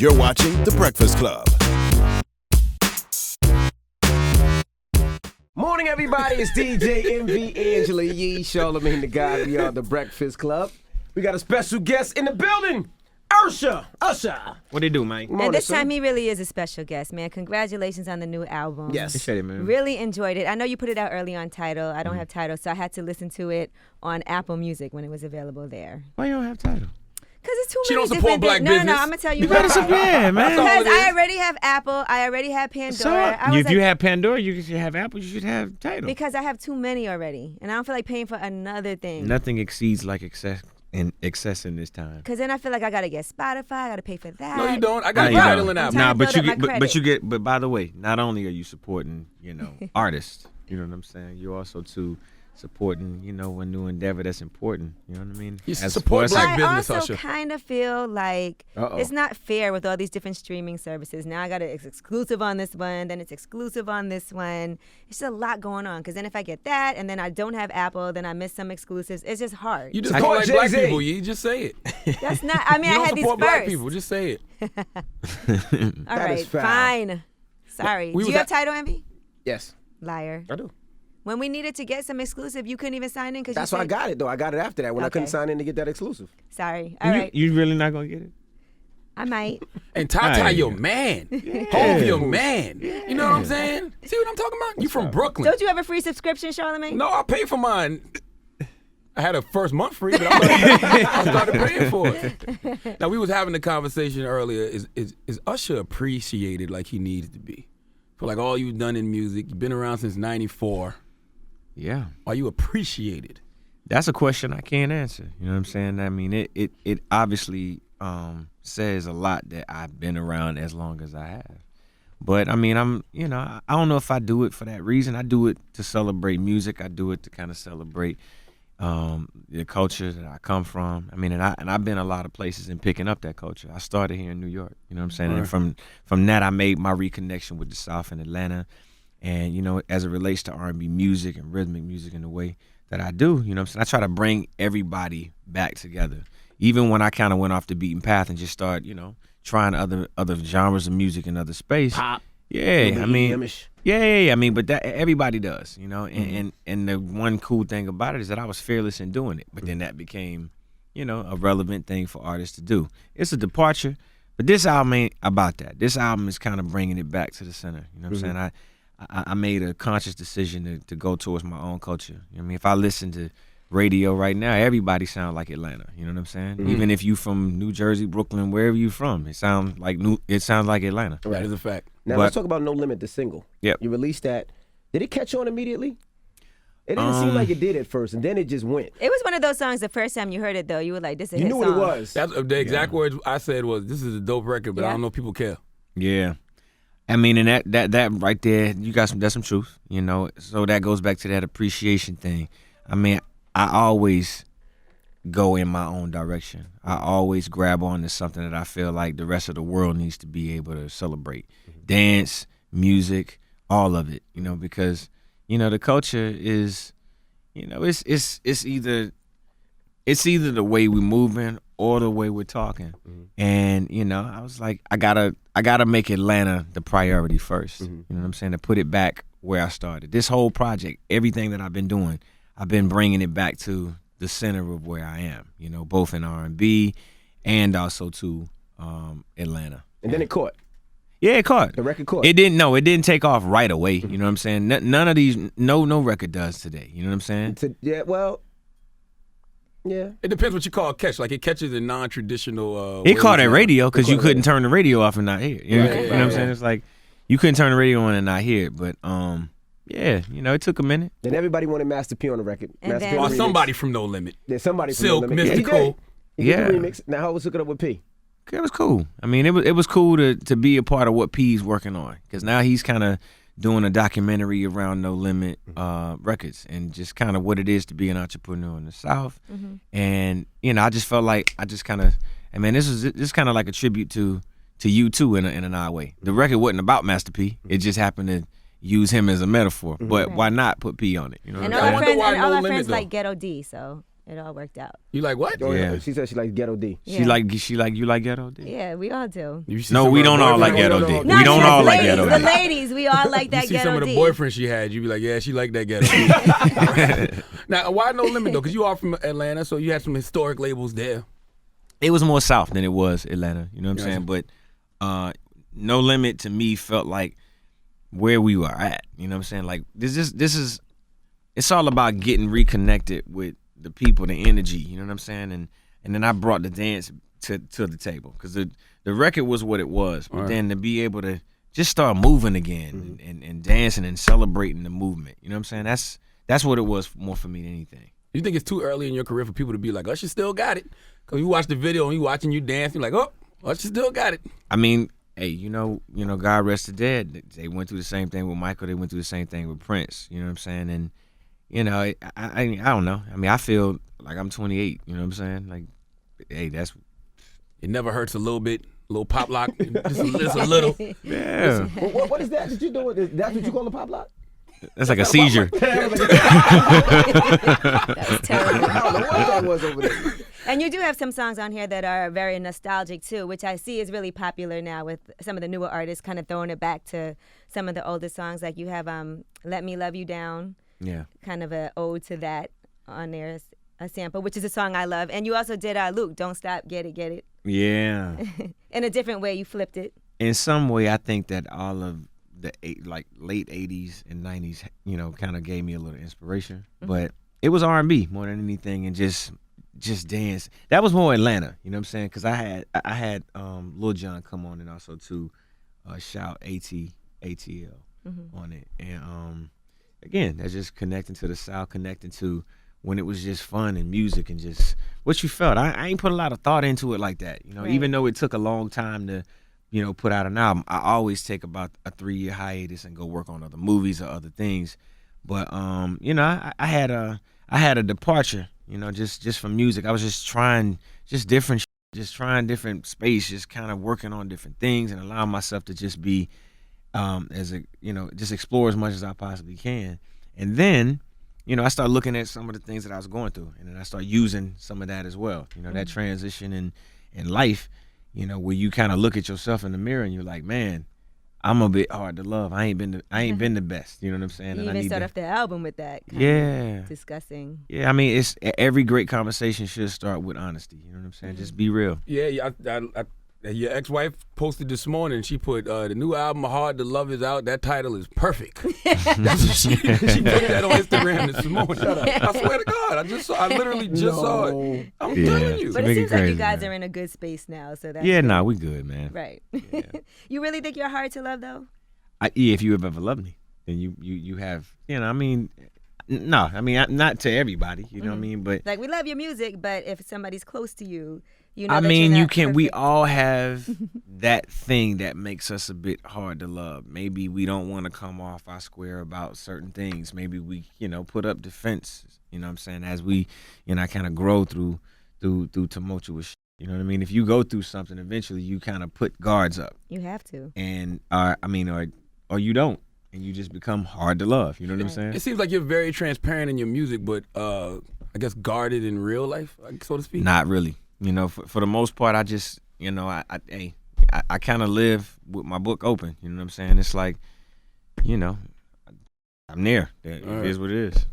You're watching The Breakfast Club. Morning, everybody. It's DJ MV, Angela Yee, Charlamagne the God. We are The Breakfast Club. We got a special guest in the building, Usher. What do you do, man? And this time he really is a special guest, man. Congratulations on the new album. Yes. Appreciate it, man. Really enjoyed it. I know you put it out early on Tidal. I don't have Tidal, so I had to listen to it on Apple Music when it was available there. Why you don't have Tidal? Because it's too She many don't support different black things. business. No, I'm going to tell you You gotta why. support, man. Because I already have Apple. I already have Pandora. So, I was if you like, have Pandora, you should have Apple. You should have Tidal. because I have too many already. And I don't feel like paying for another thing. Nothing exceeds like excess in this time. Because then I feel like I got to get Spotify. I got to pay for that. No, you don't. I got Nah, you Tidal don't. and Apple. trying Nah, to but build you up get, my but you credit. get. But by the way, not only are you supporting, artists, you know what I'm saying. You also supporting, a new endeavor that's important. You know what I mean? You As support far as- black I business, also Usher. kind of feel like Uh-oh. it's not fair with all these different streaming services. Now I got it's exclusive on this one, then it's exclusive on this one. It's just a lot going on. Because then if I get that, and then I don't have Apple, then I miss some exclusives. It's just hard. You just Support don't like black Jay-Z. people. You just say it. That's not. I mean, You I don't had these support first. black people. Just say it. All That right, is foul. fine. Sorry. We Do was you have at- Tidal, Envy? Yes, Liar. I do. When we needed to get some exclusive, you couldn't even sign in because That's why I got it, though. I got it after that when I couldn't Okay. sign in to get that exclusive. Sorry. All right. You really not gonna get it? I might. And Tata, Right. your man. Hove, your man. You know what I'm saying? See what I'm talking about? You from Brooklyn. Don't you have a free subscription, Charlamagne? No, I paid for mine. I had a first month free, but I started paying for it. Now, we was having the conversation earlier. Is Usher appreciated like he needs to be? For like all you've done in music, you've been around since '94. Yeah. Are you appreciated? That's a question I can't answer. You know what I'm saying? I mean, it obviously says a lot that I've been around as long as I have. But I mean, I don't know if I do it for that reason. I do it to celebrate music. I do it to kind of celebrate the culture that I come from. I mean, and I've been a lot of places and picking up that culture. I started here in New York. You know what I'm saying? Right. And from that, I made my reconnection with the South and Atlanta. And, as it relates to R&B music and rhythmic music in the way that I do, you know what I'm saying? I try to bring everybody back together. Even when I kind of went off the beaten path and just started, trying other genres of music in other space. Pop. Yeah, I mean, EDM-ish. yeah. I mean, but that everybody does, And the one cool thing about it is that I was fearless in doing it. But then that became, a relevant thing for artists to do. It's a departure, but this album ain't about that. This album is kind of bringing it back to the center. You know what I'm saying? I made a conscious decision to go towards my own culture. You know what I mean? If I listen to radio right now, everybody sounds like Atlanta. You know what I'm saying? Even if you from New Jersey, Brooklyn, wherever you from, it sounds like Atlanta. That is a fact. Now, let's talk about No Limit, the single. Yep. You released that. Did it catch on immediately? It didn't seem like it did at first, and then it just went. It was one of those songs. The first time you heard it, though, you were like, "This is a You hit knew what song." it was. That's the exact words I said was, "This is a dope record, but I Yeah. don't know if people care." Yeah. I mean, and that right there, that's some truth, So that goes back to that appreciation thing. I mean, I always go in my own direction. I always grab on to something that I feel like the rest of the world needs to be able to celebrate. Dance, music, all of it, because, the culture is, it's either the way we're moving or the way we're talking. And, I was like, I gotta make Atlanta the priority first. You know what I'm saying? To put it back where I started. This whole project, everything that I've been doing, I've been bringing it back to the center of where I am, both in R&B and also to Atlanta. And then it caught. Yeah, it caught. The record caught. It didn't take off right away. You know what I'm saying? None of these, no record does today. You know what I'm saying? Yeah. It depends what you call a catch. Like it catches in non-traditional. It caught ways at now. radio because you caught couldn't turn the radio off and not hear it. You know what I'm saying? right. It's like you couldn't turn the radio on and not hear it. But yeah, it took a minute. Then everybody wanted Master P on the record. And Master then- P on Or the remix. somebody from No Limit. There's somebody from Silk, No Limit. Yeah, he Mystical. did. He did Yeah. the remix. Now, how was hooking up with P? It was cool. I mean, it was cool to be a part of what P's working on because now he's kind of doing a documentary around No Limit records and just kind of what it is to be an entrepreneur in the South. And I just felt like this is kind of like a tribute to you too in an odd way. The record wasn't about Master P. It just happened to use him as a metaphor. But why not put P on it? You know And what all I'm our wonder friends, why and all No our Limit, friends though. like Ghetto D, so It all worked out. You like what? Yeah. She said she likes Ghetto D. She like you like Ghetto D? Yeah, we all do. You see No, some we of her don't all like boyfriends- Ghetto D. Not We don't just all like ladies, Ghetto the D. ladies, we all like that You see Ghetto some of the D. boyfriends she had, you be like, yeah, she like that Ghetto D. Now, why No Limit though? Because you are from Atlanta, so you had some historic labels there. It was more south than it was Atlanta. You know what I'm saying? But No Limit to me felt like where we were at. You know what I'm saying? Like this is it's all about getting reconnected with the people, the energy. You know what I'm saying? And then I brought the dance to the table because the record was what it was. But then to be able to just start moving again and dancing and celebrating the movement. You know what I'm saying? That's what it was more for me than anything. You think it's too early in your career for people to be like, Usher still got it? Because you watch the video and you watching you dance, you're like, oh, Usher still got it. I mean, hey, you know, God rest the dead. They went through the same thing with Michael. They went through the same thing with Prince. You know what I'm saying? And you know, I don't know. I mean, I feel like I'm 28. You know what I'm saying? Like, hey, that's It never hurts a little bit, a little pop lock, just a little. yeah. What is that that you doing? That's what you call a pop lock? That's like a seizure. That was terrible. I don't know what that was over there. And you do have some songs on here that are very nostalgic too, which I see is really popular now with some of the newer artists kind of throwing it back to some of the older songs. Like you have Let Me Love You Down, Yeah. kind of a ode to that on there, a sample, which is a song I love. And you also did Luke, Don't Stop, Get It, Get It. Yeah. In a different way, you flipped it. In some way, I think that all of the late 80s and 90s, you know, kind of gave me a little inspiration. But it was R&B more than anything, and just dance. That was more Atlanta, you know what I'm saying? Because I had Lil Jon come on and also to shout ATL on it. And again, that's just connecting to the South, connecting to when it was just fun and music and just what you felt. I ain't put a lot of thought into it like that, you know. Right. Even though it took a long time to, you know, put out an album, I always take about a 3-year hiatus and go work on other movies or other things. But you know, I had a departure, you know, just from music. I was just trying different space, just kind of working on different things and allowing myself to just be just explore as much as I possibly can. And then, you know, I started looking at some of the things that I was going through, and then I started using some of that as well. You know, that transition in life, you know, where you kind of look at yourself in the mirror and you're like, man, I'm a bit hard to love. I ain't been the best. You know what I'm saying? You And I even need start to, off the album with that. Kind yeah. of discussing. Yeah, I mean, it's every great conversation should start with honesty. You know what I'm saying? Just be real. Yeah, your ex-wife posted this morning. She put the new album "Hard to Love" is out. That title is perfect. she put that on Instagram this morning. I swear to God, I literally just saw it. I'm telling you. But Make it it seems like you crazy, guys man. are in a good space now. So that's Yeah, good. nah, we good, man. Right. You really think you're hard to love though? Yeah, if you have ever loved me, then you have. You know, I mean, no, I mean not to everybody. You know what I mean? But Like we love your music, but if somebody's close to you, you know. I that mean, you're you not can. We perfect. all have that thing that makes us a bit hard to love. Maybe we don't want to come off our square about certain things. Maybe we, you know, put up defenses. You know what I'm saying? As we, you know, kind of grow through tumultuous shit. You know what I mean? If you go through something, eventually you kind of put guards up, You have to. and or you don't, and you just become hard to love. You know what I'm saying? It seems like you're very transparent in your music, but I guess guarded in real life, so to speak. Not really. You know, for the most part, I just, you know, I kind of live with my book open. You know what I'm saying? It's like, you know, I'm there. It is what it is.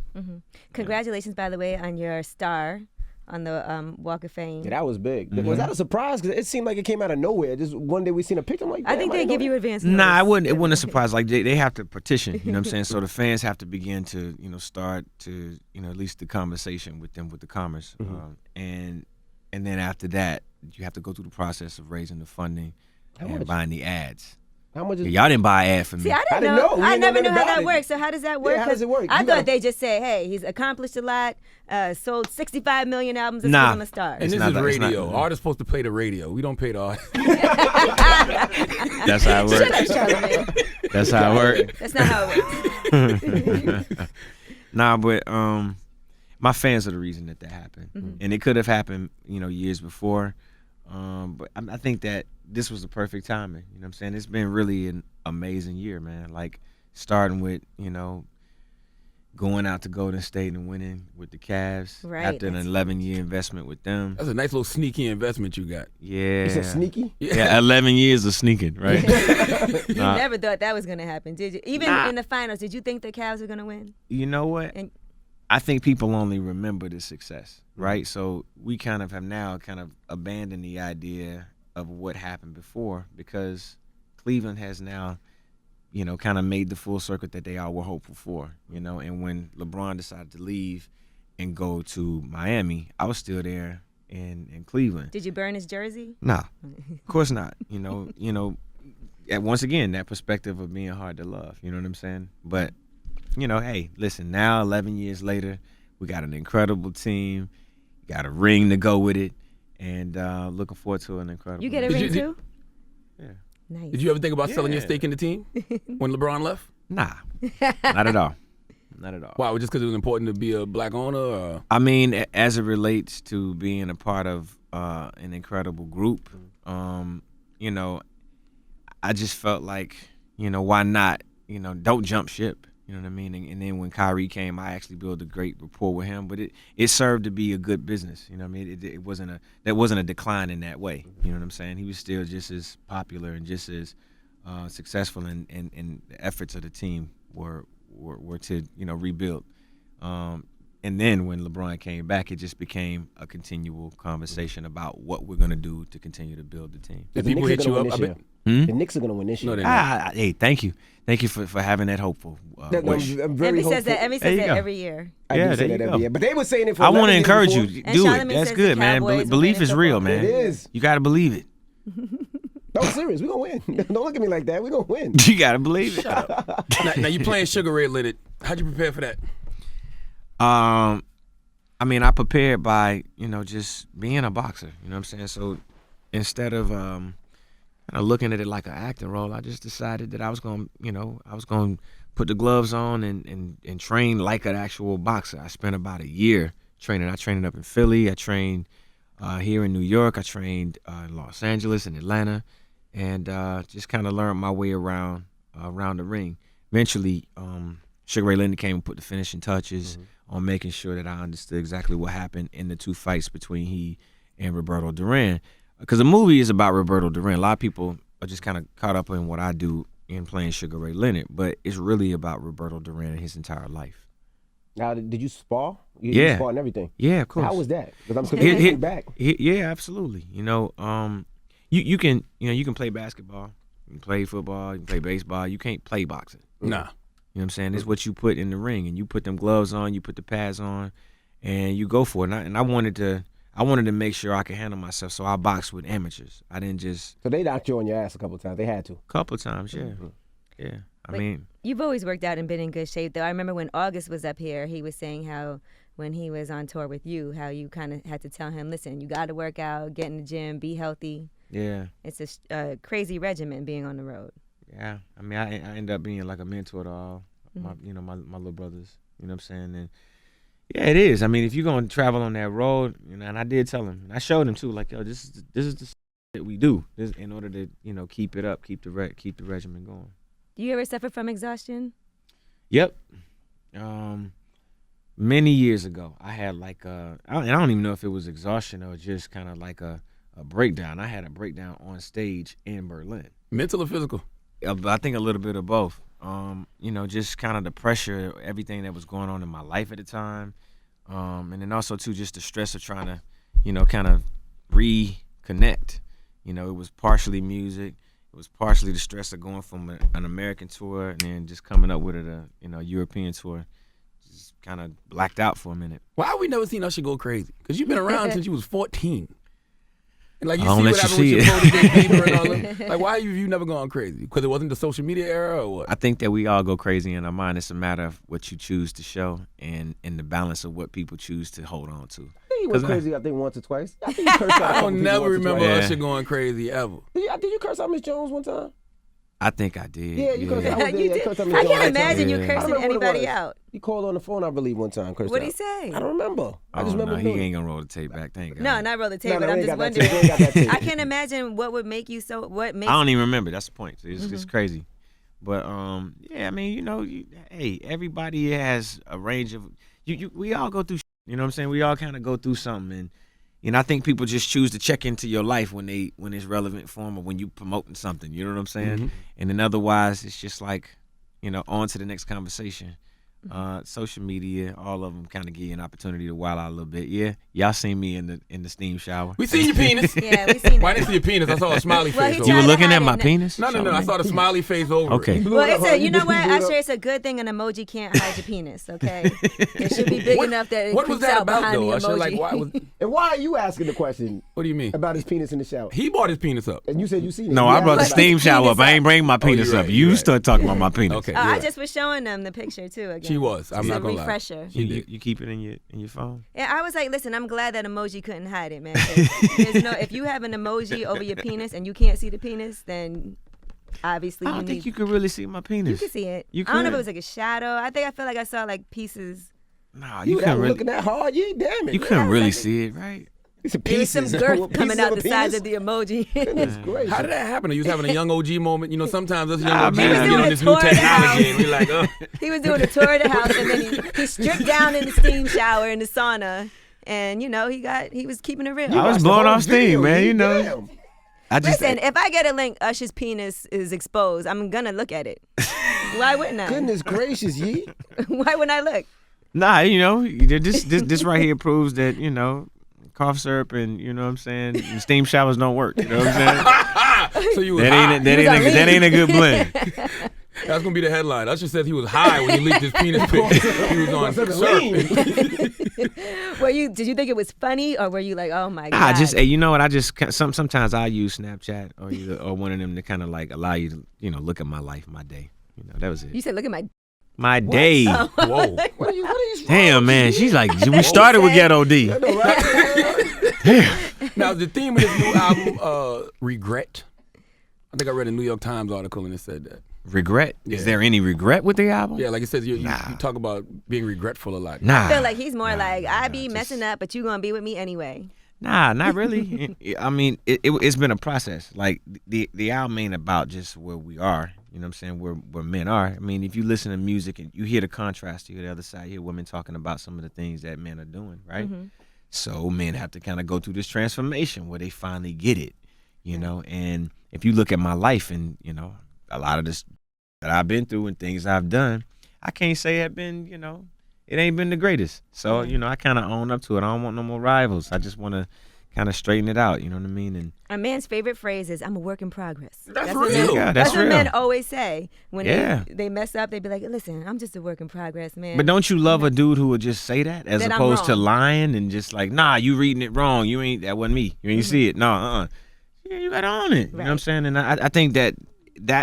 Congratulations, by the way, on your star on the Walk of Fame. Yeah, that was big. Was that a surprise? Because it seemed like it came out of nowhere. Just one day we seen a picture. I'm like, I think damn, they didn't give know you that. advance notice. Nah, it wouldn't a surprise. Like they have to petition, you know what I'm saying? So the fans have to begin to, you know, start to, you know, at least the conversation with them with the commerce. And then after that, you have to go through the process of raising the funding and much? buying the ads. How much is Yeah, y'all didn't buy an ad for me. See, I I didn't didn't know. know. We I didn't know never knew nothing how about that it. works. So how does that work? how does it work? I You thought gotta- they just say, hey, he's accomplished a lot, sold 65 million albums, let's Nah. give him a star. And It's this not is that- it's not- radio. Artists supposed to play the radio. We don't pay the artists. That's how it Shut up, works. Charlamagne. That's how it works. That's not how it works. Nah, but my fans are the reason that happened, and it could have happened, you know, years before. But I think that this was the perfect timing. You know what I'm saying? It's been really an amazing year, man. Like starting with, you know, going out to Golden State and winning with the Cavs Right, after an that's 11-year investment with them. That's a nice little sneaky investment you got. Yeah. You said sneaky? Yeah, 11 years of sneaking, right? You never thought that was going to happen, did you? Even in the finals, did you think the Cavs were going to win? You know what? And- I think people only remember the success, right? So we kind of have now kind of abandoned the idea of what happened before because Cleveland has now, you know, kind of made the full circuit that they all were hopeful for, you know. And when LeBron decided to leave and go to Miami, I was still there in Cleveland. Did you burn his jersey? Nah, of course not. You know, once again, that perspective of being hard to love. You know what I'm saying? But, you know, hey, listen, now 11 years later, we got an incredible team, got a ring to go with it, and looking forward to an incredible. You get a ring too? Yeah. Nice. Did you ever think about selling your Yeah. stake in the team when LeBron left? Nah, not at all. Not at all. Wow, just because it was important to be a black owner? Or? I mean, as it relates to being a part of an incredible group, you know, I just felt like, you know, why not? You know, don't jump ship. You know what I mean? And then when Kyrie came, I actually built a great rapport with him. But it served to be a good business. You know what I mean? It wasn't a decline in that way. You know what I'm saying? He was still just as popular and just as successful, and the efforts of the team were to, you know, rebuild. And then when LeBron came back, it just became a continual conversation about what we're going to do to continue to build the team. Did The people Knicks hit are you gonna up? win I this bet, year. The Knicks are going to win this year. No, they're not. Hey, thank you for having that hopeful wish. I'm very Emmy says hopeful. that. Emmy There says you that go. every year. I Yeah, do say there that you every go. year. But they were saying it for I want 11 to years encourage before. you. And Do Charlamagne it. That's says good, the man. Cowboys will Belief win is the real, football man. It is. You got to believe it. No, serious. We're going to win. Don't look at me like that. We're going to win. You got to believe it. now you playing Sugar Ray Leonard. How'd you prepare for that? I mean, I prepared by, you know, just being a boxer. You know what I'm saying? So instead of kind of looking at it like an acting role, I just decided that I was going to put the gloves on and train like an actual boxer. I spent about a year training. I trained up in Philly. I trained here in New York. I trained in Los Angeles and Atlanta, and just kind of learned my way around the ring. Eventually, Sugar Ray Leonard came and put the finishing touches on making sure that I understood exactly what happened in the two fights between he and Roberto Duran. Because the movie is about Roberto Duran. A lot of people are just kind of caught up in what I do in playing Sugar Ray Leonard, but it's really about Roberto Duran and his entire life. Now, did you spar? You Yeah. spar and everything. Yeah, of course. How was that? Because I'm coming back. Yeah, absolutely. You know, you can play basketball, you can play football, you can play baseball. You can't play boxing. Nah. You know what I'm saying? It's what you put in the ring, and you put them gloves on, you put the pads on, and you go for it. And I wanted to make sure I could handle myself, so I boxed with amateurs. I didn't just So they knocked you on your ass a couple of times. They had to. couple of times, yeah. Yeah. I But mean, you've always worked out and been in good shape, though. I remember when August was up here, he was saying how when he was on tour with you, how you kind of had to tell him, listen, you got to work out, get in the gym, be healthy. yeah. It's a crazy regimen being on the road. Yeah, I mean, I end up being like a mentor to all my little brothers. You know what I'm saying? And yeah, it is. I mean, if you're gonna travel on that road, you know, and I did tell him, and I showed him too, like, yo, this is the that we do, this, in order to, you know, keep it up, keep the regimen going. Do you ever suffer from exhaustion? Yep. Many years ago, I had like and I don't even know if it was exhaustion or just kind of like a breakdown. I had a breakdown on stage in Berlin. Mental or physical? I think a little bit of both. You know, just kind of the pressure, everything that was going on in my life at the time. And then also, too, just the stress of trying to, you know, kind of reconnect. You know, it was partially music. It was partially the stress of going from an American tour and then just coming up with a European tour. Just kind of blacked out for a minute. Why have we never seen Usher go crazy? Because you've been around since you was 14. And like, you I don't see let what happened you with see your it. protege Bieber and all that. Like, why have you never gone crazy? Because it wasn't the social media era or what? I think that we all go crazy in our mind. It's a matter of what you choose to show and the balance of what people choose to hold on to. He went 'Cause crazy, I think, once or twice. I think you cursed out a I couple don't people never once or remember twice. Yeah. Usher going crazy ever. Did you curse out Miss Jones one time? I think I did. Yeah, you cursed out. I was there. You I did. cursed out Miss I Jones can't one time. imagine you Yeah. I cursing don't remember what it anybody was. out. He called on the phone, I believe, one time. Cursed What'd he out. say? I don't remember. I just Oh, remember no, he doing ain't gonna roll the tape back. Thank God. No, not roll the tape, No, but we I'm ain't just got that tape. We wondering. ain't got that tape. I can't imagine what would make you so. What makes I don't even remember. That's the point. It's crazy. But yeah, I mean, hey, everybody has a range of we all go through. You know what I'm saying? We all kind of go through something, and I think people just choose to check into your life when it's relevant for them or when you promoting something. You know what I'm saying? And then otherwise, it's just like, on to the next conversation. Social media, all of them kind of give you an opportunity to wild out a little bit. Yeah, y'all seen me in the steam shower. We seen your penis. Yeah, we seen Why that. didn't see your penis? I saw a smiley Well, face. he over You were tried it. to looking hide at my it. penis? No. I saw the smiley face over Okay. it. Well, you know what, blew it Usher? up. It's a good thing an emoji can't hide your penis, okay? It should be big enough that it What was creeps that out about, behind though, the Usher? emoji. Like, why was? And why are you asking the question What do you mean? about his penis in the shower? He brought his penis up. And you said you seen it. No, You I brought the asked about steam it. shower up. I ain't bring my you're penis right, up. you're You right. start talking about my penis. Okay. I you're just was showing them the picture too again. She was. I'm It's not a gonna lie. refresher. You keep it in your phone. And I was like, listen, I'm glad that emoji couldn't hide it, man. 'Cause if you have an emoji over your penis and you can't see the penis, then obviously I you don't think need. you could really see my penis. You can see it. You I don't know if could. it was like a shadow. I feel like I saw like pieces. Nah, You you without couldn't really. looking that hard, you damn it. You couldn't really see it, right? It's a There was some pieces. girth coming Pieces out of the a sides penis? of the emoji. Goodness gracious. How did that happen? You was having a young OG moment. Sometimes us young Nah, OGs man. get He was on doing this a new tour of the technology, house. and we like, oh. He was doing a tour of the house, and then he stripped down in the steam shower in the sauna, and he was keeping it real. I was Watch the blowing whole off steam, video, man. you You know. damn. I just. Listen, if I get a link, Usher's penis is exposed, I'm gonna look at it. Why wouldn't I? Goodness gracious, Yee. Why wouldn't I look? Nah, this right here proves that cough syrup and what I'm saying, and steam showers don't work. You know what I'm saying? So you was That high. ain't a good blend. That's gonna be the headline. Usher said he was high when he leaked his penis pic. He was on syrup. Did you think it was funny, or were you like, oh my god? I just, hey, you know what? I just sometimes I use Snapchat or one of them to kind of like allow you to look at my life, my day. That was it. You said, look at My day. Whoa. What are you Damn, man. She's like, we started with Ghetto D. Now, the theme of this new album, regret. I think I read a New York Times article and it said that. Regret? Yeah. Is there any regret with the album? Yeah, like it says, you talk about being regretful a lot. Nah. I feel like he's more like, I be messing up, but you gonna be with me anyway. Nah, not really. I mean, it's been a process. Like the album ain't about just where we are. You know what I'm saying? Where men are. I mean, if you listen to music and you hear the contrast, you hear the other side, you hear women talking about some of the things that men are doing, right? Mm-hmm. So men have to kind of go through this transformation where they finally get it, And if you look at my life and a lot of this that I've been through and things I've done, I can't say I've been, it ain't been the greatest. So, I kind of own up to it. I don't want no more rivals. I just want to kind of straighten it out. You know what I mean? And A man's favorite phrase is, I'm a work in progress. That's what real. men- Yeah, that's that's what real. men always say. When Yeah. they mess up, they be like, listen, I'm just a work in progress, man. But don't you love a dude who would just say that as That I'm opposed to wrong. lying and just like, nah, you reading it wrong. That wasn't me. You ain't see it. No, Yeah, you gotta own it. You know what I'm Right. saying? And I think that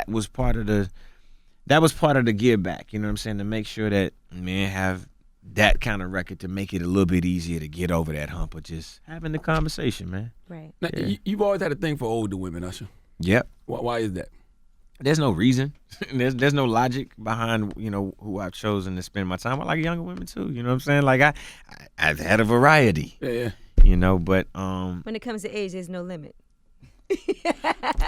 was part of the give back. You know what I'm saying? To make sure that men have that kind of record to make it a little bit easier to get over that hump of just having the conversation, man. Right. Now, you've always had a thing for older women, Usher. Yep. Why is that? There's no reason. There's no logic behind who I've chosen to spend my time. I like younger women too. You know what I'm saying? Like I've had a variety. Yeah. But When it comes to age, there's no limit.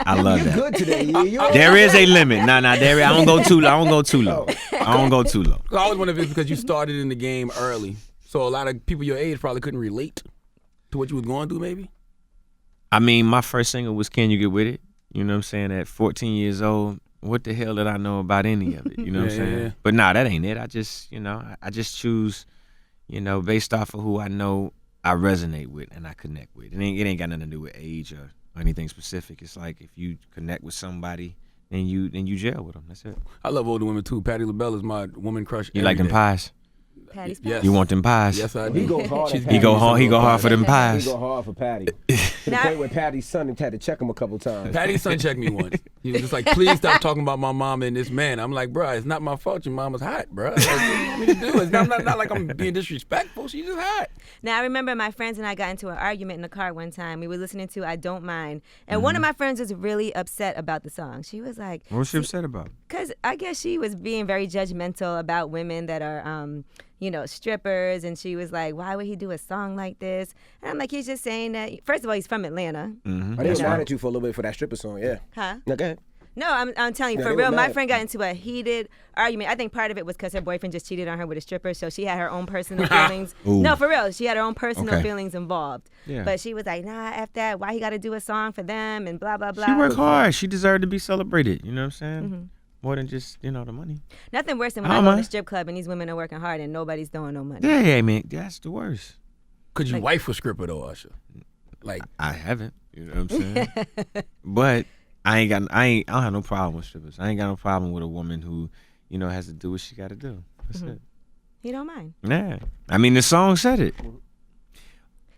I love You're that. good today. Yee. You all There right? is a limit. I don't go too low. I don't go too low. I don't go too low. I always wonder if it's because you started in the game early. So a lot of people your age probably couldn't relate to what you was going through, maybe? I mean, my first single was "Can You Get With It?" You know what I'm saying? At 14 years old, what the hell did I know about any of it? You know what I'm saying? Yeah. But nah, that ain't it. I just, I just choose, based off of who I know I resonate with and I connect with. It ain't got nothing to do with age or anything specific. It's like if you connect with somebody, then you gel with them. That's it. I love older women too. Patti LaBelle is my woman crush. You every like them day. pies? Patty's Yes. You want them pies? Yes, I do. He goes hard. She's at He Patty. go hard. He go hard for them He pies. go hard for Patty. To the Now- point where Patty's son had to check him a couple times. Patty's son checked me once. He was just like, please stop talking about my mama and this man. I'm like, bruh, it's not my fault your mama's hot, bruh. Like, what do you want me to do? It's not like I'm being disrespectful. She's just hot. Now, I remember my friends and I got into an argument in the car one time. We were listening to I Don't Mind. And one of my friends was really upset about the song. She was like, What was she upset about? because I guess she was being very judgmental about women that are, strippers. And she was like, why would he do a song like this? And I'm like, he's just saying that, first of all, he's from Atlanta. I didn't mad at you for a little bit for that stripper song, yeah. Huh? Okay. No, I'm telling you, Yeah, for they were real, my mad. friend got into a heated argument. I think part of it was because her boyfriend just cheated on her with a stripper, so she had her own personal feelings. Ooh. No, for real, she had her own personal Okay. feelings involved. Yeah. But she was like, nah, F that. Why he got to do a song for them and blah, blah, blah. She worked hard. She deserved to be celebrated. You know what I'm saying? Mm-hmm. More than just, the money. Nothing worse than when I I don't go to mind. the strip club and these women are working hard and nobody's throwing no money. Yeah, man. That's the worst. Could you wife a stripper though, Usher? Like, I haven't. You know what I'm saying? But I don't have no problem with strippers. I ain't got no problem with a woman who, has to do what she got to do. That's it. You don't mind. Yeah. I mean, the song said it.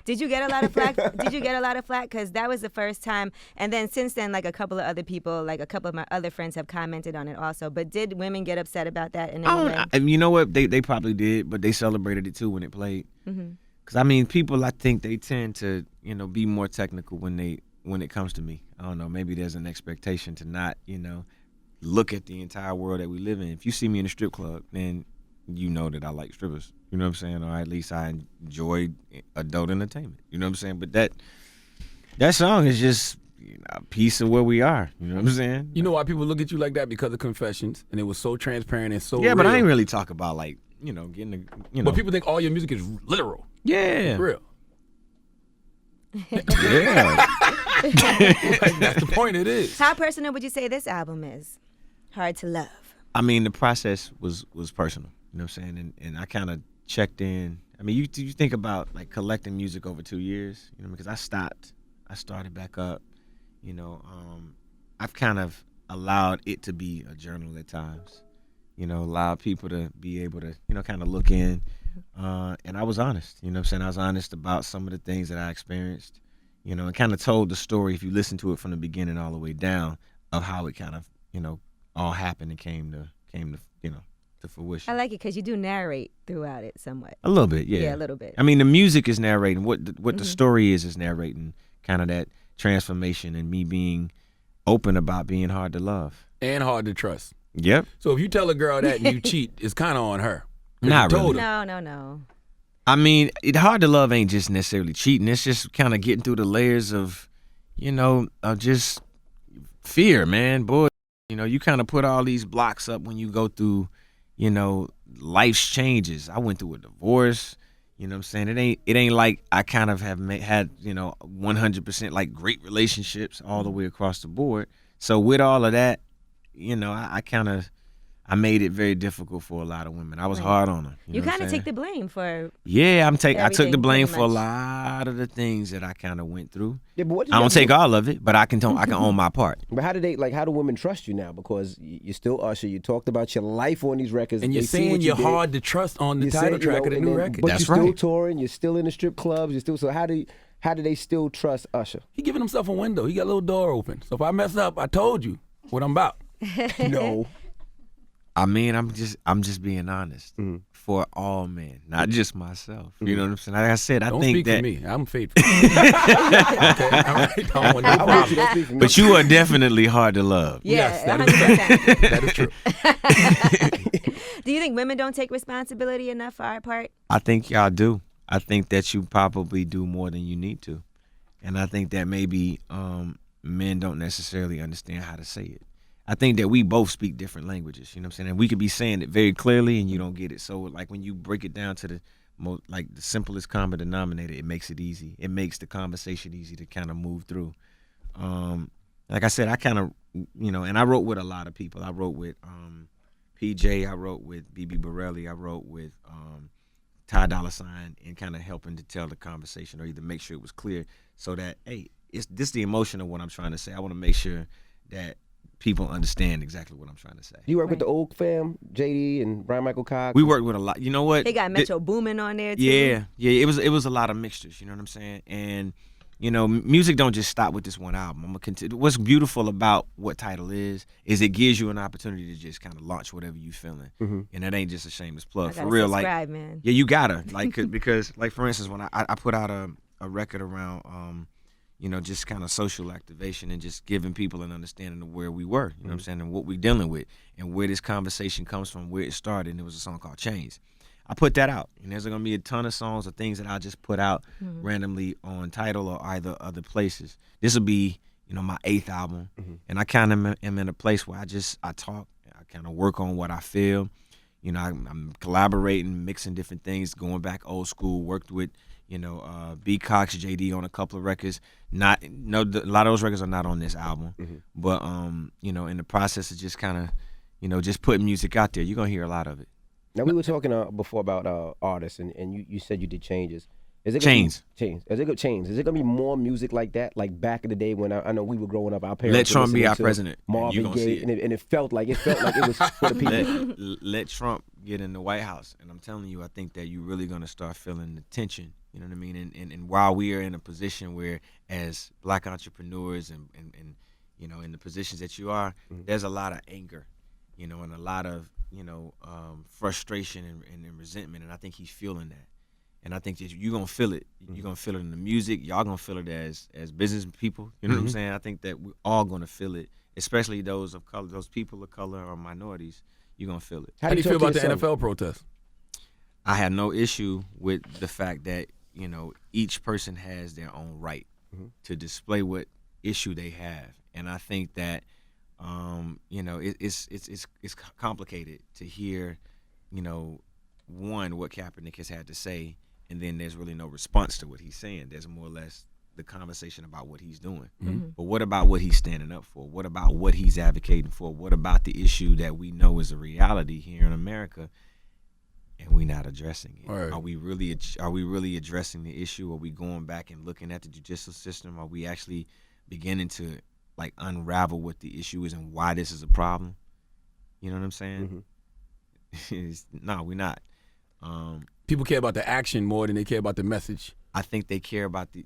Did you get a lot of flack? Did you get a lot of flack? Because that was the first time. And then since then, like a couple of other people, like a couple of my other friends have commented on it also. But did women get upset about that in any way? You know what? They probably did, but they celebrated it too when it played. Because, I mean, people, I think they tend to, be more technical when it comes to me. I don't know. Maybe there's an expectation to not, look at the entire world that we live in. If you see me in a strip club, then you know that I like strippers. You know what I'm saying? Or at least I enjoy adult entertainment. You know what I'm saying? But that song is just a piece of where we are. You know what I'm saying? you know why people look at you like that? Because of Confessions, and it was so transparent and so Yeah, but real. I ain't really talk about getting the, But people think all your music is literal. Yeah. Real. Yeah. Like, that's the point. It is. How personal would you say this album is? Hard to Love. I mean, the process was personal. You know what I'm saying? And I kind of checked in. I mean, you think about like collecting music over 2 years, because I stopped. I started back up. I've kind of allowed it to be a journal at times. Allowed people to be able to, kind of look in. And I was honest. You know what I'm saying? I was honest about some of the things that I experienced, and kind of told the story, if you listen to it from the beginning all the way down, of how it kind of, all happened and came to to fruition. I like it because you do narrate throughout it somewhat. A little bit, yeah. Yeah, a little bit. I mean, the music is narrating. What the story is narrating kind of that transformation and me being open about being hard to love. And hard to trust. Yep. So if you tell a girl that and you cheat, it's kind of on her. 'Cause Not you told really. her. No. I mean, hard to love ain't just necessarily cheating. It's just kind of getting through the layers of, of just fear, man. Boy, you kind of put all these blocks up when you go through, life's changes. I went through a divorce. You know what I'm saying? It ain't like I kind of have had, 100% like great relationships all the way across the board. So with all of that, I kind of, I made it very difficult for a lot of women. I was hard on them. You know what kind I'm of saying? take the blame for. Yeah, I took the everything, blame pretty for a much. lot of the things that I kind of went through. Yeah, but what did I you don't have to take do- all of it, but I can own my part. But how do women trust you now? Because you're still Usher. You talked about your life on these records. And you're They see saying what you you're did. hard to trust on the You title said, track of the and new then- record. But That's you're still right. touring. You're still in the strip clubs. You're still. So how do they still trust Usher? He giving himself a window. He got a little door open. So if I mess up, I told you what I'm about. No. I mean, I'm just being honest for all men, not just myself. You know what I'm saying? Like I said, I Don't think speak that. for me. I'm faithful. Okay, all right. Don't want no I want you problem. to speak for me. But you are definitely hard to love. Yes, Yeah, that is 100%. That is true. Do you think women don't take responsibility enough for our part? I think y'all do. I think that you probably do more than you need to, and I think that maybe men don't necessarily understand how to say it. I think that we both speak different languages, you know what I'm saying? And we could be saying it very clearly and you don't get it. So like when you break it down to the the simplest common denominator, it makes it easy. It makes the conversation easy to kind of move through. Like I said, I kind of, and I wrote with a lot of people. I wrote with PJ, I wrote with BB Borelli, I wrote with Ty Dolla $ign, and kind of helping to tell the conversation or either make sure it was clear so that, hey, this the emotion of what I'm trying to say. I want to make sure that people understand exactly what I'm trying to say. You work with the old fam, JD and Brian Michael Cox. We worked with a lot. You know what? They got Metro Boomin on there too. Yeah. It was a lot of mixtures. You know what I'm saying? And music don't just stop with this one album. I'm gonna continue. What's beautiful about what Title is it gives you an opportunity to just kind of launch whatever you feeling, and that ain't just a shameless plug I for gotta real. subscribe, man. Yeah, you gotta because for instance, when I put out a record around just kind of social activation and just giving people an understanding of where we were, you know what I'm saying, and what we're dealing with and where this conversation comes from, where it started. And there was a song called Chains. I put that out, and there's gonna be a ton of songs or things that I just put out randomly on Tidal or either other places. This will be, my 8th album, and I kind of am in a place where I talk, I kind of work on what I feel. I'm collaborating, mixing different things, going back old school. Worked with, B. Cox, JD on a couple of records. A lot of those records are not on this album, but in the process of just kind of, just putting music out there, you're gonna hear a lot of it. Now we were talking before about artists, and you said you did changes. Is it Change. Change. Is it gonna be more music like that, like back in the day when I know we were growing up? Our parents Let Trump be listening our to president. Marvin Gaye, and it felt like it was for the people. Let Trump get in the White House, and I'm telling you, I think that you're really gonna start feeling the tension. You know what I mean? And while we are in a position where, as Black entrepreneurs and in the positions that you are, there's a lot of anger, and a lot of frustration and resentment, and I think he's feeling that. And I think that you're gonna feel it. You're gonna feel it in the music. Y'all gonna feel it as business people. You know what I'm saying? I think that we're all gonna feel it, especially those of color, those people of color or minorities. You're gonna feel it. How do you feel about the NFL protest? I had no issue with the fact that each person has their own right to display what issue they have, and I think that it's complicated to hear what Kaepernick has had to say. And then there's really no response to what he's saying. There's more or less the conversation about what he's doing. But what about what he's standing up for? What about what he's advocating for? What about the issue that we know is a reality here in America, and we're not addressing it? Right. Are we really addressing the issue? Are we going back and looking at the judicial system? Are we actually beginning to unravel what the issue is and why this is a problem? You know what I'm saying? No, we're not. People care about the action more than they care about the message. I think they care about the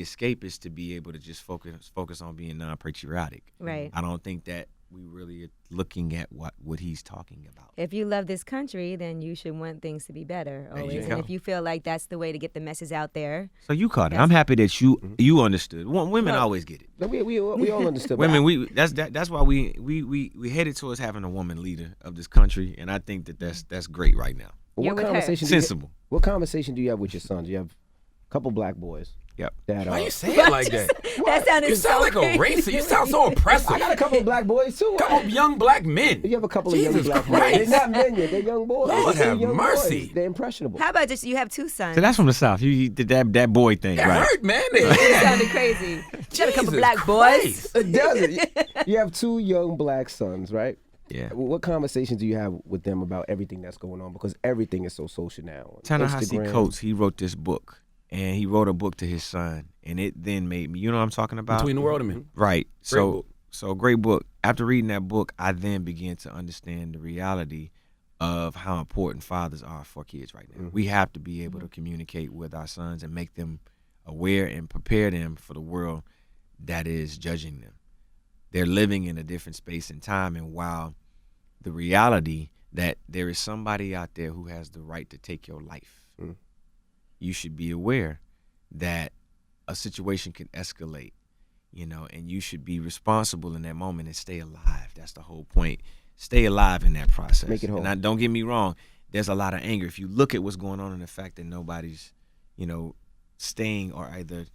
escape is to be able to just focus on being non-patriotic. Right. I don't think that we really are looking at what he's talking about. If you love this country, then you should want things to be better always. And if you feel like that's the way to get the message out there. So you caught it. I'm happy that you understood. Women always get it. We all understood. Women, that's why we headed towards having a woman leader of this country, and I think that's great right now. What conversation? Sensible. What conversation do you have with your sons? You have a couple black boys. Yep. Why you say it like that? That sounded You sound like a racist. You sound so oppressive. I got a couple of black boys too. Couple of young black men. You have a couple Jesus of young black Christ. boys. They're not men yet. They're young boys. Lord They're have young mercy. Boys. They're impressionable. How about just you have two sons? So that's from the South. You did that boy thing, That right? hurt, man. It sounded crazy. You got a couple Jesus black boys. Christ. It doesn't. You have two young black sons, right? Yeah. What conversations do you have with them about everything that's going on? Because everything is so social now. Ta-Nehisi Coates, he wrote this book, and he wrote a book to his son, and it then made me, you know what I'm talking about? Between the World and Me. Right. book. So great book. After reading that book, I then began to understand the reality of how important fathers are for kids right now. We have to be able to communicate with our sons and make them aware and prepare them for the world that is judging them. They're living in a different space and time, and while the reality that there is somebody out there who has the right to take your life, you should be aware that a situation can escalate, and you should be responsible in that moment and stay alive. That's the whole point. Stay alive in that process. Make it whole. And don't get me wrong, there's a lot of anger. If you look at what's going on in the fact that nobody's, staying or either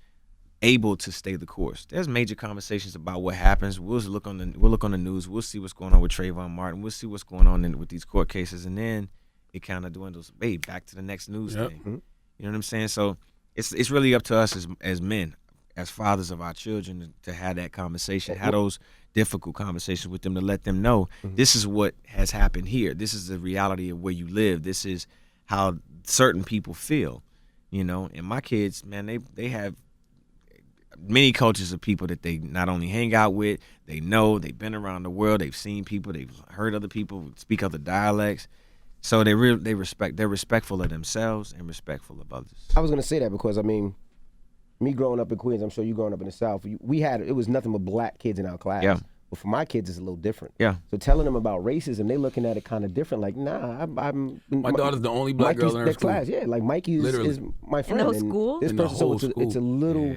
able to stay the course. There's major conversations about what happens. We'll look on the news. We'll see what's going on with Trayvon Martin. We'll see what's going on with these court cases, and then it kind of dwindles. Hey, back to the next news thing. You know what I'm saying? So it's really up to us as men, as fathers of our children, to have that conversation, have those difficult conversations with them, to let them know this is what has happened here. This is the reality of where you live. This is how certain people feel. And my kids, man, they have many cultures of people that they not only hang out with, they know, they've been around the world, they've seen people, they've heard other people speak other dialects. So they're respectful of themselves and respectful of others. I was gonna say that because me growing up in Queens, I'm sure you growing up in the South, it was nothing but black kids in our class. Yeah. But for my kids, it's a little different. Yeah. So telling them about racism, they looking at it kind of different. Like, nah, My daughter's the only black girl in her school. class. Yeah, like Mikey is my friend. In the whole school? This In the person, so whole it's a school. little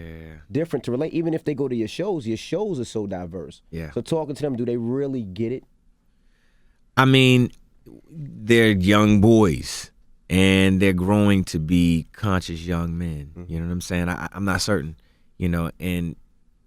different to relate. Even if they go to your shows are so diverse. Yeah. So talking to them, do they really get it? I mean, they're young boys, and they're growing to be conscious young men. You know what I'm saying? I'm not certain, and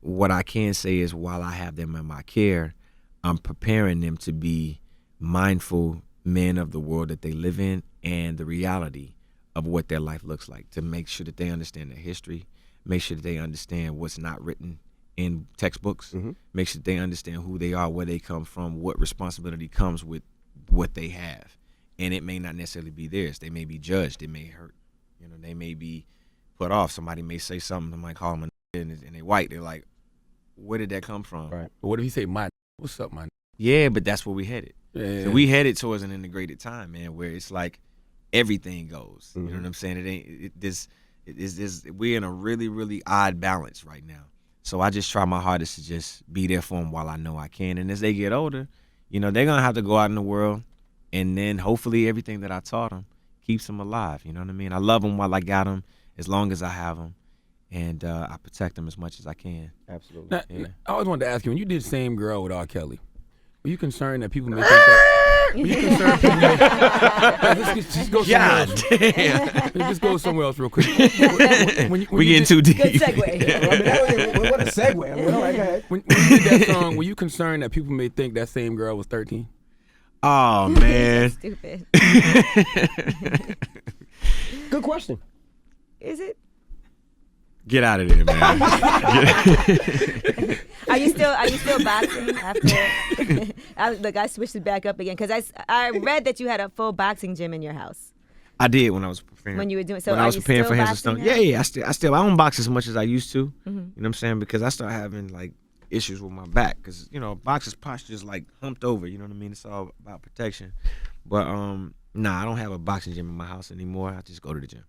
what I can say is while I have them in my care, I'm preparing them to be mindful men of the world that they live in and the reality of what their life looks like, to make sure that they understand their history, make sure that they understand what's not written in textbooks, make sure that they understand who they are, where they come from, what responsibility comes with what they have. And it may not necessarily be theirs. They may be judged. It may hurt. You know, they may be put off. Somebody may say something, I might call them and they white. They're like, where did that come from? Right. But what if he say, what's up, my? Yeah, but that's where we headed. Yeah. So we headed towards an integrated time, man, where it's like everything goes. You know what I'm saying? We're in a really, really odd balance right now. So I just try my hardest to just be there for them while I know I can. And as they get older, you know, they're going to have to go out in the world. And then hopefully everything that I taught them keeps them alive. You know what I mean? I love them while I got them, as long as I have them. And I protect them as much as I can. Absolutely. Now, I always wanted to ask you, when you did Same Girl with R. Kelly, were you concerned that people may think that? Were you concerned people may... Just go somewhere else. Damn. Just go somewhere else real quick. We getting too deep. Good segue. What a segue. I mean, all right, go ahead. When you did that song, were you concerned that people may think that Same Girl was 13? Oh, man. Stupid. Good question. Is it? Get out of there, man. Are you still boxing after? I switched it back up again because I read that you had a full boxing gym in your house. I did when I was preparing. When you were doing so, when I was preparing for Hands of boxing Stone. now? Yeah. I don't box as much as I used to. You know what I'm saying? Because I started having like issues with my back. Because boxer's posture is like humped over. You know what I mean? It's all about protection. But nah, I don't have a boxing gym in my house anymore. I just go to the gym.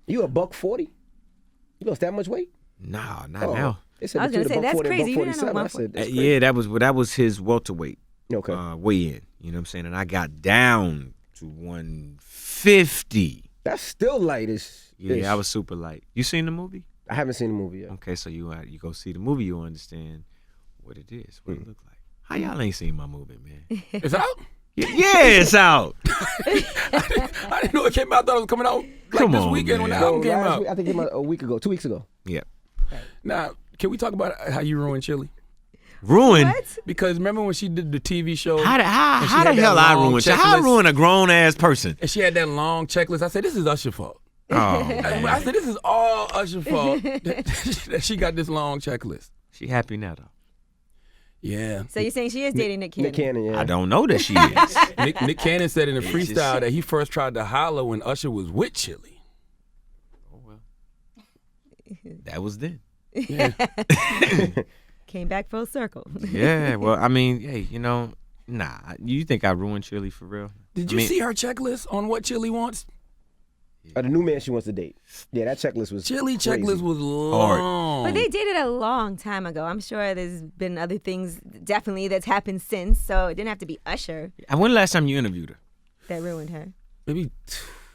You a $140? You lost that much weight? Nah, not now. They said I was between gonna say, that's $140 and crazy. You didn't know $147. I said, that's crazy. Yeah, that was his welterweight. Okay. Weigh in. You know what I'm saying? And I got down to 150. That's still light-ish. Yeah, I was super light. You seen the movie? I haven't seen the movie yet. Okay, so you go see the movie, you'll understand what it is, what it look like. How y'all ain't seen my movie, man? It's out? Yeah, it's out. I didn't know it came out. I thought it was coming out Come this on, weekend when the man. album came last out. week, I think it came out a week ago, 2 weeks ago. Yeah. Now, can we talk about how you ruined Chili? Ruined? What? Because remember when she did the TV show? How the had hell that I long ruined? How I checklist? ruin a grown ass person? And she had that long checklist. I said, this is Usher's fault. Oh, man. I said, this is all Usher's fault that she got this long checklist. She happy now though. Yeah. So you're saying she is dating Nick Cannon? Nick Cannon, yeah. I don't know that she is. Nick Cannon said in a just- freestyle that he first tried to holler when Usher was with Chili. Oh well. That was then. Yeah. Came back full circle. Yeah. Well, I mean, hey, nah. You think I ruined Chili for real? Did you see her checklist on what Chili wants? The new man she wants to date. Yeah, that checklist was Chili crazy. checklist was long. But they dated a long time ago. I'm sure there's been other things definitely that's happened since. So it didn't have to be Usher And when the last time you interviewed her? that ruined her. Maybe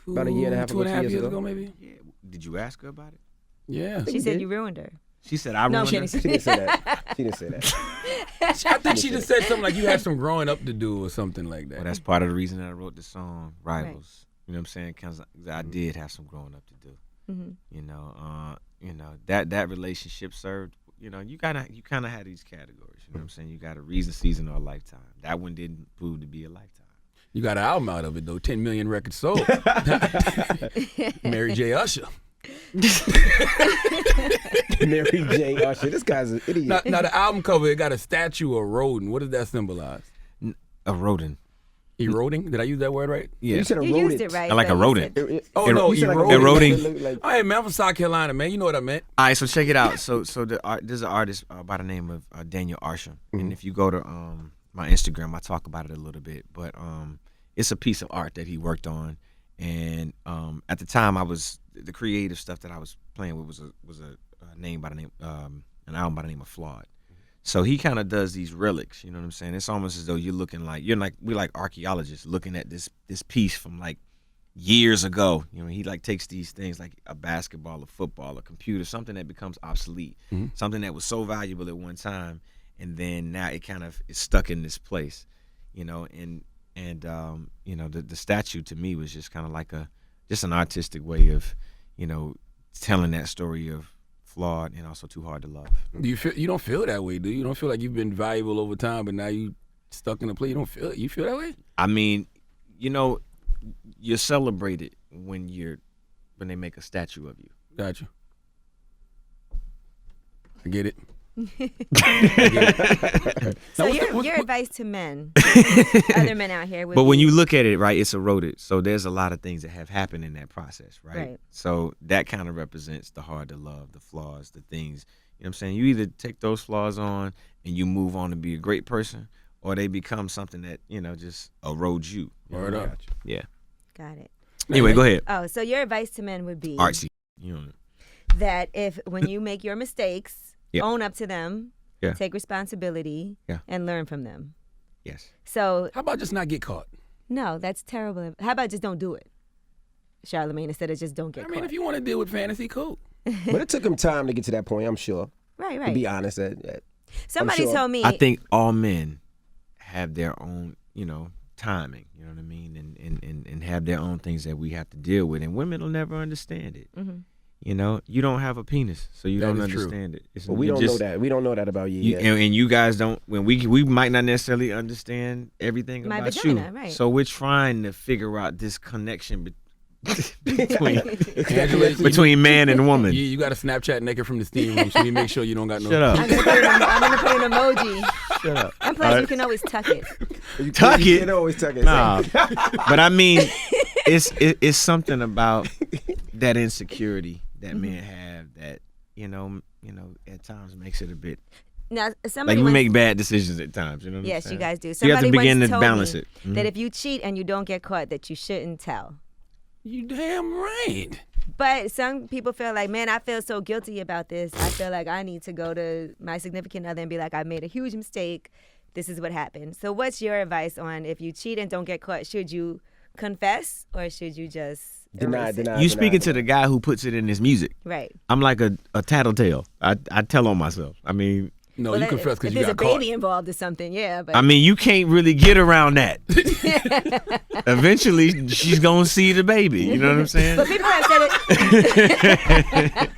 About a year and a half two and a ago, half 2 years years ago, ago. maybe. Yeah. Did you ask her about it? Yeah. She said you ruined her. She said I No, I'm ruined her. kidding. She didn't say that. She didn't say that. I think she just said something like you had some growing up to do or something like that. Well, that's part of the reason that I wrote the song Rivals. You know what I'm saying? 'Cause I did have some growing up to do. That relationship served. You kind of had these categories. You know what I'm saying? You got a reason, season, or a lifetime. That one didn't prove to be a lifetime. You got an album out of it though, 10 million records sold. Mary J. Usher. Mary J. Usher. This guy's an idiot. Now the album cover, it got a statue of rodent. What does that symbolize? A rodent. Eroding? Did I use that word right? Yeah. You said a You rodent. used it right. I like though. a You rodent. said- Oh no, you said like a eroding. Eroding. Like, Oh, hey man, I'm from South Carolina, man. You know what I meant. All right, so check it out. So there's an artist by the name of Daniel Usher, and if you go to my Instagram, I talk about it a little bit. But it's a piece of art that he worked on, and at the time, the creative stuff that I was playing with was a name by the name an album by the name of Flawed. So he kind of does these relics, you know what I'm saying? It's almost as though we're like archaeologists looking at this piece from like years ago. He like takes these things like a basketball, a football, a computer, something that becomes obsolete, something that was so valuable at one time, and then now it kind of is stuck in this place, and the statue to me was just kind of like just an artistic way of, telling that story of flawed, and also too hard to love. You don't feel that way, do you? You don't feel like you've been valuable over time, but now you stuck in a place. You feel that way? I mean, you're celebrated when they make a statue of you. Gotcha. I get it. So your advice to men, other men out here would But when be- you look at it, right, it's eroded. So there's a lot of things that have happened in that process, right? Right. So that kind of represents the hard to love, the flaws, the things. You know what I'm saying? You either take those flaws on and you move on to be a great person, or they become something that, just erodes you. Word up. Yeah. Got it. Anyway, go ahead. Oh, so your advice to men would be Artsy. that when you make your mistakes, Yeah. own up to them, Yeah. take responsibility, Yeah. and learn from them. Yes. So How about just not get caught? no, that's terrible. How about just don't do it, Charlamagne, instead of just don't get I caught? mean, if you want to deal with fantasy, cool. But it took him time to get to that point, I'm sure. right. To be honest, Somebody sure. told me. I think all men have their own, timing, you know what I mean? And have their own things that we have to deal with. And women will never understand it. Mm-hmm. You don't have a penis, so you That don't is true. understand it. It's, but we you don't just- know that. We don't know that about you You, yet. and you guys don't. When we might not necessarily understand everything My about vagina, you. right. So we're trying to figure out this connection between Angela, between man and woman. you got a Snapchat naked from the steam room, so we make sure you don't got no. Shut up. I'm gonna put an emoji. Shut up. And plus, you can always tuck it. Tuck You it. can always tuck it. Nah, but I mean, it's something about that insecurity that men have that at times makes it a bit Now, like somebody we once, make bad decisions at times. You know what I'm yes, saying? you guys do. So you have to Somebody begin once to told balance me it. that if you cheat and you don't get caught, that you shouldn't tell. You damn right. But some people feel like, man, I feel so guilty about this. I feel like I need to go to my significant other and be like, I made a huge mistake. This is what happened. So what's your advice on if you cheat and don't get caught, should you confess or should you just erase it? You speaking to the guy who puts it in his music. Right. I'm like a tattletale. I tell on myself. I mean, No, Well, you confess because if you there's got a caught. baby involved or something, yeah. But you can't really get around that. Eventually, she's gonna see the baby. You know what I'm saying? But people have said it.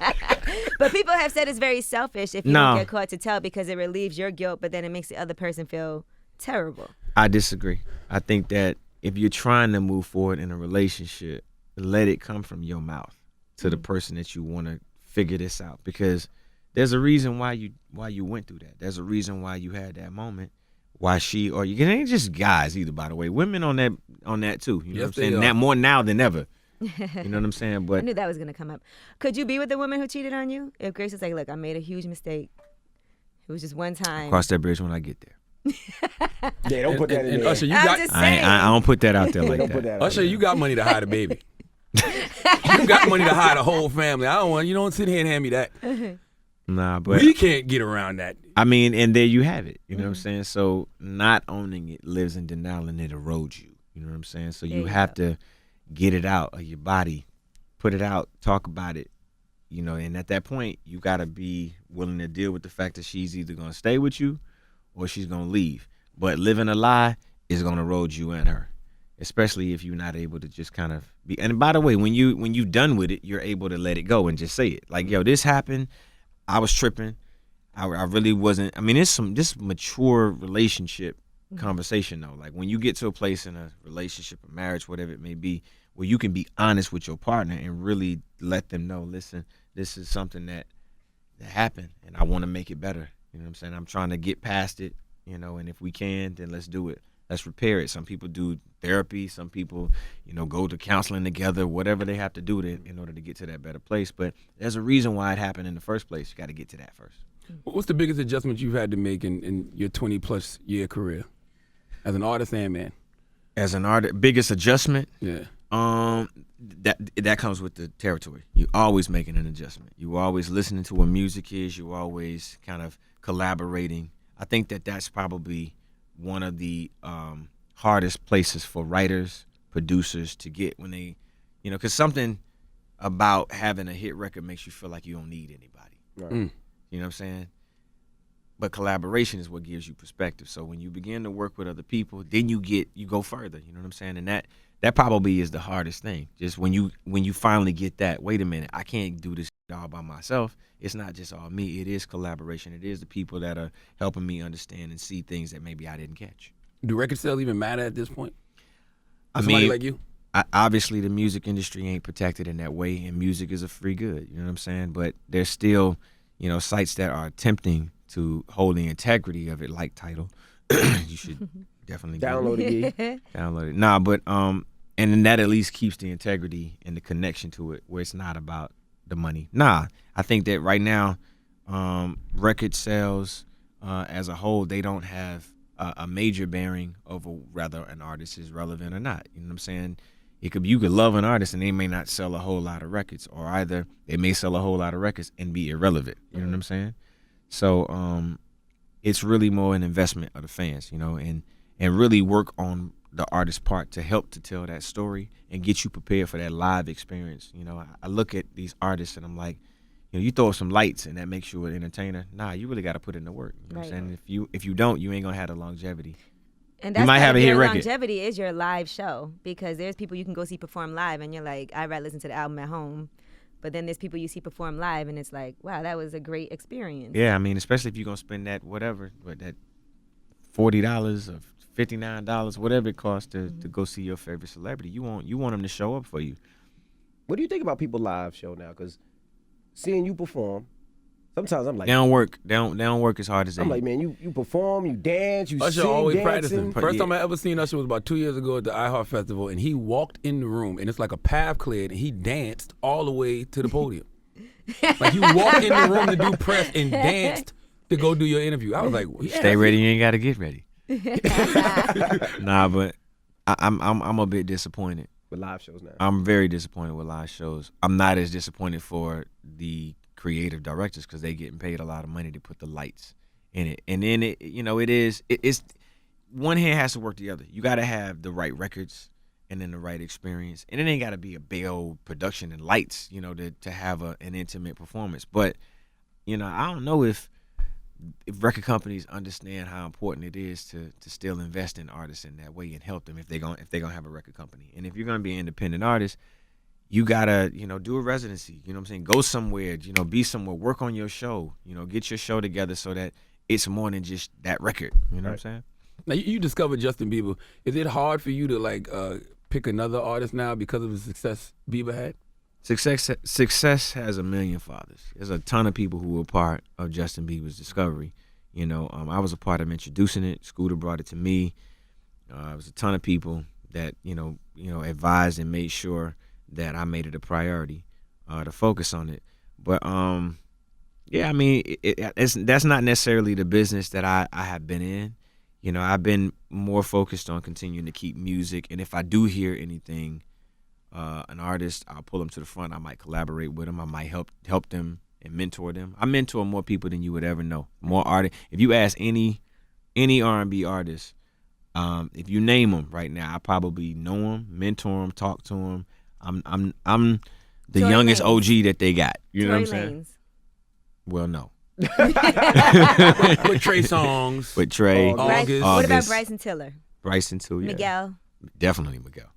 But people have said it's very selfish if you No. don't get caught to tell because it relieves your guilt, but then it makes the other person feel terrible. I disagree. I think that if you're trying to move forward in a relationship, let it come from your mouth to the person that you want to figure this out, because there's a reason why you went through that. There's a reason why you had that moment. Why she or you, it ain't just guys either, by the way. Women on that too. You know Yes, what I'm they saying? are. That more now than ever. You know what I'm saying? I But knew that was gonna come up. Could you be with the woman who cheated on you? If Grace was like, look, I made a huge mistake. It was just one time. cross that bridge when I get there. Yeah, don't put that in And there. Usher, you I'm got just I saying. don't put that out there like Don't put that. that out Usher, there. you got money to hide a baby. You got money to hide a whole family. I don't want you. Don't sit here and hand me that. Nah, but We can't get around that. and there you have it. You know what I'm saying? So not owning it lives in denial and it erodes you. You know what I'm saying? So There you you have to get it out of your body, put it out, talk about it. And at that point, you got to be willing to deal with the fact that she's either going to stay with you or she's going to leave. But living a lie is going to erode you and her, especially if you're not able to just kind of be. And by the way, when you done with it, you're able to let it go and just say it. Like, yo, this happened. I was tripping. I really wasn't. It's this mature relationship conversation though. Like when you get to a place in a relationship, a marriage, whatever it may be, where you can be honest with your partner and really let them know, listen, this is something that happened and I want to make it better. You know what I'm saying? I'm trying to get past it, and if we can, then let's do it. Let's repair it. Some people do therapy. Some people, go to counseling together, whatever they have to do in order to get to that better place. But there's a reason why it happened in the first place. You got to get to that first. What's the biggest adjustment you've had to make in your 20+ year career as an artist and man? As an artist, biggest adjustment, Yeah. that comes with the territory. You always making an adjustment. You always listening to what music is. You always kind of collaborating. I think that's probably one of the hardest places for writers, producers to get when they, because something about having a hit record makes you feel like you don't need anybody. Right. You know what I'm saying? But collaboration is what gives you perspective. So when you begin to work with other people, then you go further. You know what I'm saying? And that probably is the hardest thing. Just when you finally get that, wait a minute, I can't do this all by myself. It's not just all me. It is collaboration. It is the people that are helping me understand and see things that maybe I didn't catch. Do record sales even matter at this point? I Somebody mean, like you? obviously the music industry ain't protected in that way, and music is a free good. You know what I'm saying? But there's still, sites that are attempting to hold the integrity of it, like Tidal. You should definitely Download it. Yeah. download it. Nah, but and then that at least keeps the integrity and the connection to it, where it's not about the money. Nah, I think that right now, record sales as a whole, they don't have a major bearing over whether an artist is relevant or not. You know what I'm saying? You could love an artist and they may not sell a whole lot of records, or either they may sell a whole lot of records and be irrelevant. You know what I'm saying? So it's really more an investment of the fans, and really work on the artist's part to help to tell that story and get you prepared for that live experience. I look at these artists and I'm like, you throw some lights and that makes you an entertainer. Nah, you really got to put in the work. You know what I'm saying? If you don't, you ain't gonna have the longevity. And you that's might have a hit record. Longevity is your live show, because there's people you can go see perform live and you're like, I'd rather listen to the album at home. But then there's people you see perform live and it's like, wow, that was a great experience. Yeah, I mean, especially if you're gonna spend that that $40 or $59, whatever it costs to go see your favorite celebrity. You want them to show up for you. What do you think about people live show now? Because seeing you perform, sometimes I'm like, They don't work. They don't work as hard as they. I'm like, man, you perform, you dance, you Usher sing, always dancing. practicing. First time I ever seen Usher was about 2 years ago at the iHeart Festival, and he walked in the room, and it's like a path cleared, and he danced all the way to the podium. Like, you walked in the room to do press and danced to go do your interview. I was like, well, yeah, Stay ready. You ain't got to get ready. Nah, but I'm a bit disappointed with live shows now. I'm very disappointed with live shows. I'm not as disappointed for the creative directors, because they getting paid a lot of money to put the lights in it. And then it's one hand has to work the other. You got to have the right records and then the right experience. And it ain't got to be a big old production and lights, to have an intimate performance. But, I don't know if record companies understand how important it is to still invest in artists in that way and help them if they're gonna have a record company. And if you're gonna be an independent artist, you gotta do a residency. You know what I'm saying? Go somewhere. Be somewhere. Work on your show. Get your show together so that it's more than just that record. You know what I'm saying? Now, you discovered Justin Bieber. Is it hard for you to pick another artist now because of the success Bieber had? Success has a million fathers. There's a ton of people who were part of Justin Bieber's discovery. I was a part of introducing it. Scooter brought it to me. There was a ton of people that advised and made sure that I made it a priority to focus on it. But yeah, I mean, that's not necessarily the business that I have been in. I've been more focused on continuing to keep music, and if I do hear anything, an artist, I'll pull them to the front. I might collaborate with them. I might help them and mentor them. I mentor more people than you would ever know. More artists. If you ask any R&B artist, if you name them right now, I probably know them, mentor them, talk to them. I'm the Tory youngest Lanez. OG that they got. You know what I'm Tory saying? Lanez. Well, no. With Trey Songz. But Trey, August. What about Bryson Tiller? Bryson too, yeah. Miguel? Definitely Miguel.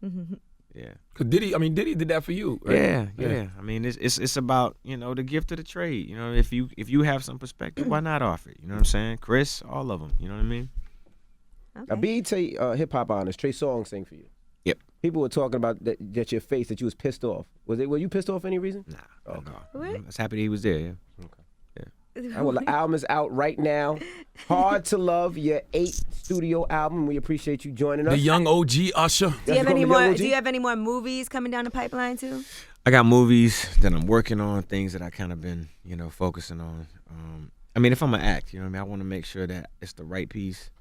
Yeah. Cause Diddy did that for you, right? Yeah. I mean, it's about the gift of the trade. If you have some perspective, why not offer it? You know what I'm saying? Chris, all of them. You know what I mean? Now, BET hip hop honest, Trey Songz sang for you. Yep. People were talking about that your face, that you was pissed off. Were you pissed off for any reason? Nah. Okay. No. What? I was happy that he was there. Yeah. Well, the album is out right now. Hard to Love, your 8th studio album. We appreciate you joining us. The young OG Usher. Do you have Let's go any with more? Young OG. Do you have any more movies coming down the pipeline too? I got movies that I'm working on, things that I kind of been focusing on. I mean, if I'm gonna act, I want to make sure that it's the right piece.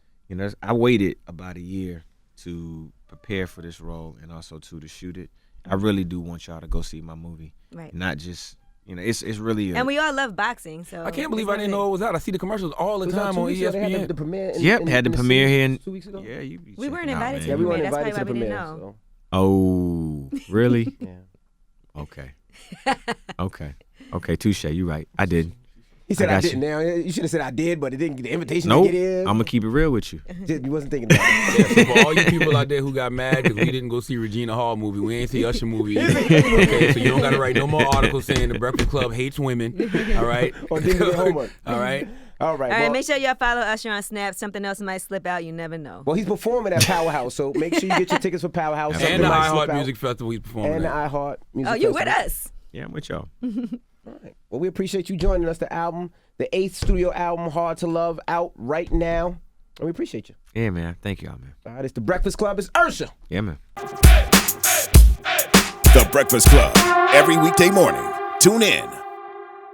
I waited about a year to prepare for this role and also to shoot it. I really do want y'all to go see my movie, Right. not just. It's really. And we all love boxing, so I can't believe I didn't know it was out. I see the commercials all the It was out time 2 on weeks ago. They had ESPN. the premiere. Had the in premiere city here in 2 weeks ago. Yeah, you we weren't checking out, invited man. to Yeah, the we weren't premiere. That's invited to the probably why we premiere. didn't know. Oh, really? Yeah. Okay. Okay, touche. You right. I did. He said I got didn't. you. Now you should have said I did, but it didn't get the invitation Nope. to get in. I'm gonna keep it real with you. You wasn't thinking about it. Yeah, so for all you people out there who got mad because we didn't go see Regina Hall movie, we ain't see Usher movie either. Okay, so you don't got to write no more articles saying the Breakfast Club hates women. All right? Or didn't do the homework. All right? All right. All right, well, make sure y'all follow Usher on Snap. Something else might slip out. You never know. well, he's performing at Powerhouse, so make sure you get your tickets for Powerhouse. And Something the might slip iHeart out. Music Festival he's performing And the at. iHeart Music Oh, you Festival. with us? Yeah, I'm with y'all. All right. Well, we appreciate you joining us. The album, the 8th studio album, Hard to Love, out right now. And we appreciate you. Yeah, man. Thank y'all, man. All right, it's The Breakfast Club. It's Usher. Yeah, man. The Breakfast Club. Every weekday morning. Tune in.